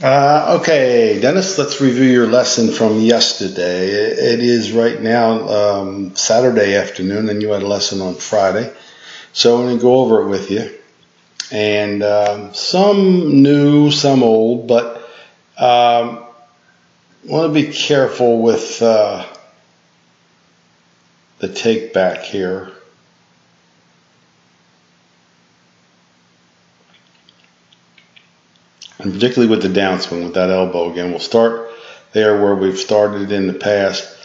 Okay, Dennis, let's review your lesson from yesterday. It is right now Saturday afternoon, and you had a lesson on Friday. So I'm going to go over it with you. And some new, some old, but I want to be careful with the take back here. And particularly with the downswing, with that elbow again. We'll start there where we've started in the past.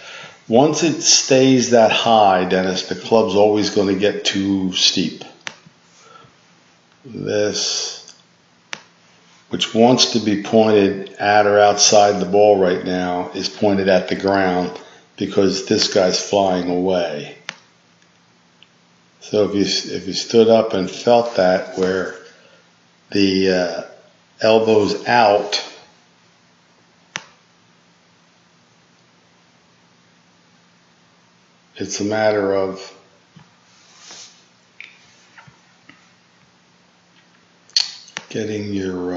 Once it stays that high, Dennis, the club's always going to get too steep. This, which wants to be pointed at or outside the ball right now, is pointed at the ground because this guy's flying away. So if you stood up and felt that where the elbow's out, it's a matter of getting your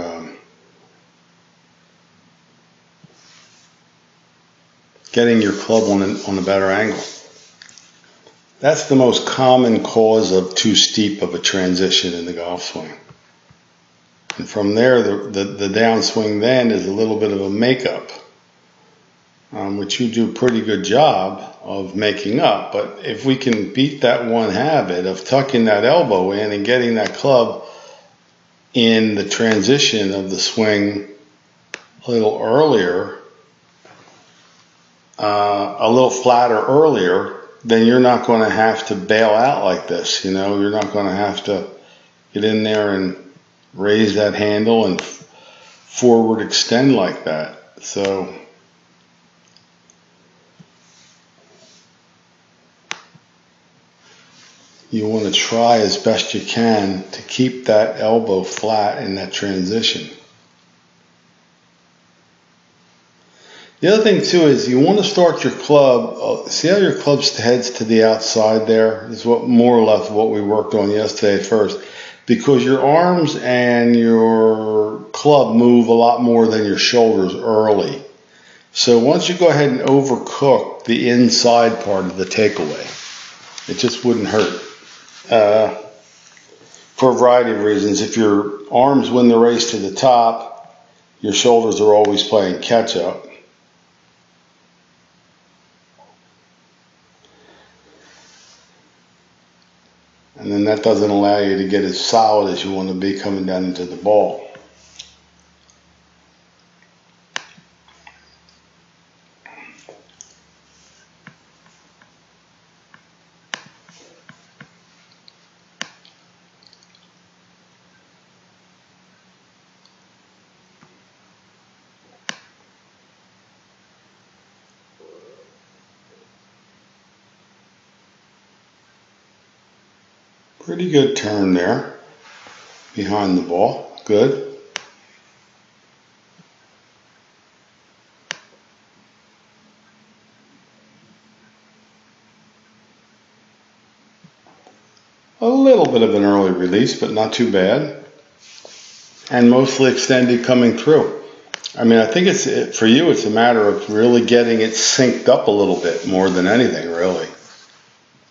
club on a better angle. That's the most common cause of too steep of a transition in the golf swing. And from there, the downswing then is a little bit of a makeup, which you do a pretty good job of making up. But if we can beat that one habit of tucking that elbow in and getting that club in the transition of the swing a little earlier, a little flatter earlier, then you're not going to have to bail out like this. You're not going to have to get in there and raise that handle and forward extend like that. So you want to try as best you can to keep that elbow flat in that transition. The other thing too is you want to start your club, see how your club heads to the outside there? Is what more or less what we worked on yesterday at first. Because your arms and your club move a lot more than your shoulders early. So once you go ahead and overcook the inside part of the takeaway, it just wouldn't hurt. For a variety of reasons. If your arms win the race to the top, your shoulders are always playing catch up. And then that doesn't allow you to get as solid as you want to be coming down into the ball. Pretty good turn there behind the ball. Good. A little bit of an early release, but not too bad. And mostly extended coming through. I mean, I think for you, it's a matter of really getting it synced up a little bit more than anything, really.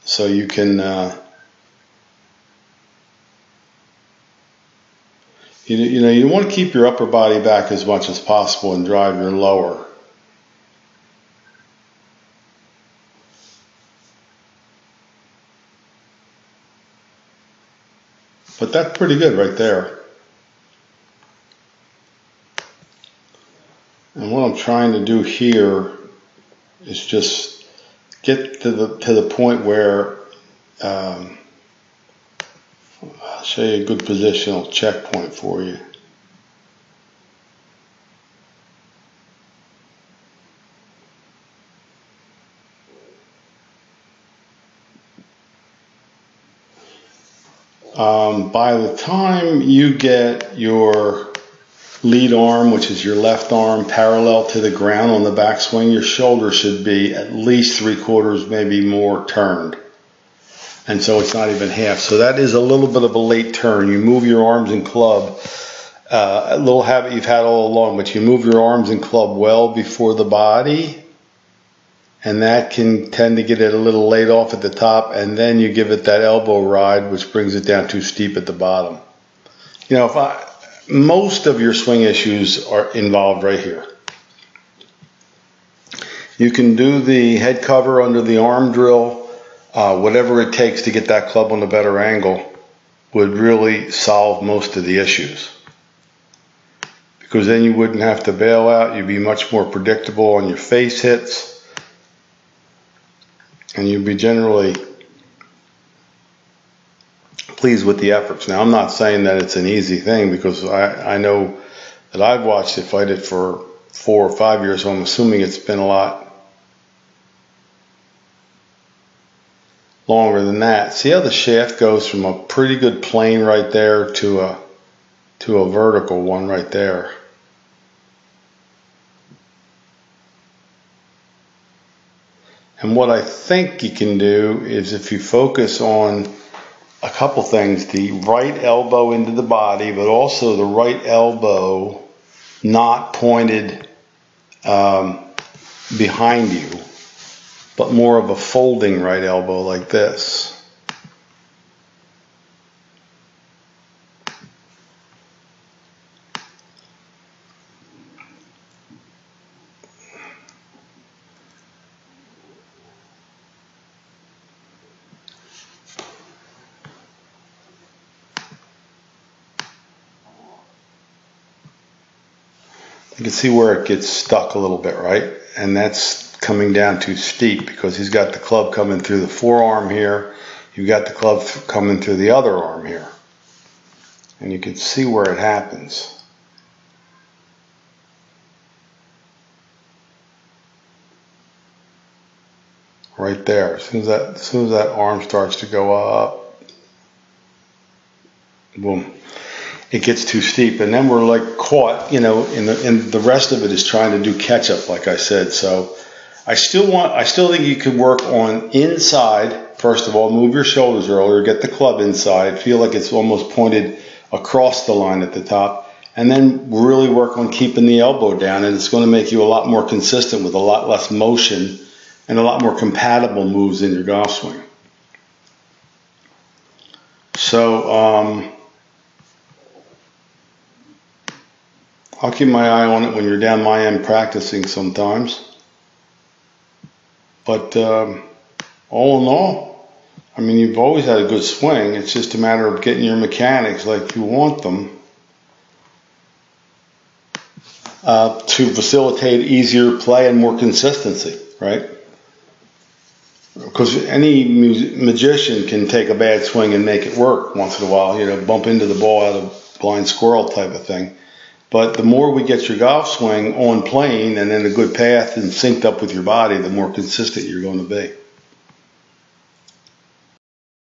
So you can... You want to keep your upper body back as much as possible and drive your lower. But that's pretty good right there. And what I'm trying to do here is just get to the point where I'll show you a good positional checkpoint for you. By the time you get your lead arm, which is your left arm, parallel to the ground on the backswing, your shoulder should be at least 3/4, maybe more turned. And so it's not even half. So that is a little bit of a late turn. You move your arms and club a little habit you've had all along, but you move your arms and club well before the body, and that can tend to get it a little laid off at the top, and then you give it that elbow ride, which brings it down too steep at the bottom. You know, most of your swing issues are involved right here. You can do the head cover under the arm drill, whatever it takes to get that club on a better angle would really solve most of the issues. Because then you wouldn't have to bail out, you'd be much more predictable on your face hits, and you'd be generally pleased with the efforts. Now, I'm not saying that it's an easy thing, because I know that I've watched it fight it for 4 or 5 years, so I'm assuming it's been a lot longer than that. See how the shaft goes from a pretty good plane right there to a vertical one right there. And what I think you can do is, if you focus on a couple things, the right elbow into the body, but also the right elbow not pointed behind you, but more of a folding right elbow like this. You can see where it gets stuck a little bit, right? And that's coming down too steep, because he's got the club coming through the forearm here. You've got the club coming through the other arm here. And you can see where it happens. Right there. As soon as that arm starts to go up, boom. It gets too steep, and then we're like caught, you know, and the rest of it is trying to do catch up, like I said. So I still think you could work on inside. First of all, move your shoulders earlier, get the club inside, feel like it's almost pointed across the line at the top, and then really work on keeping the elbow down, and it's going to make you a lot more consistent with a lot less motion and a lot more compatible moves in your golf swing. So I'll keep my eye on it when you're down my end practicing sometimes. But all in all, I mean, you've always had a good swing. It's just a matter of getting your mechanics like you want them to facilitate easier play and more consistency, right? Because any magician can take a bad swing and make it work once in a while, you know, bump into the ball out of blind squirrel type of thing. But the more we get your golf swing on plane and in a good path and synced up with your body, the more consistent you're going to be.